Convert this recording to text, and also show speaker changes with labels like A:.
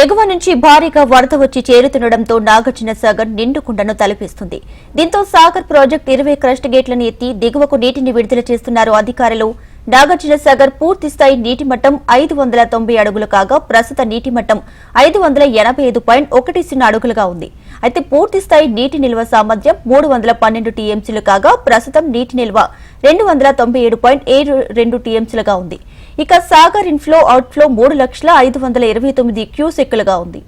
A: ఎగువ నుంచి భారీగా వరద వచ్చి చేరుతుండటంతో నాగార్జున సాగర్ నిండుకుండను తలపిస్తుంది. దీంతో సాగర్ ప్రాజెక్టు 20 క్రస్ట్ గేట్లను ఎత్తి దిగువకు నీటిని విడుదల చేస్తున్నారు అధికారులు. నాగార్జున సాగర్ పూర్తి స్థాయి నీటి మట్టం 590 అడుగులు కాగా ప్రస్తుత నీటి మట్టం 585.10 అడుగులుగా ఉంది. అయితే పూర్తి స్థాయి నీటి నిల్వ సామర్థ్యం 312 టీఎంసీలు కాగా ప్రస్తుతం నీటి నిల్వ 297.72 టీఎంసీలుగా ఉంది. ఇక సాగర్ ఇన్ఫ్లో అవుట్ఫ్లో 3,529 క్యూసెక్కులుగా ఉంది.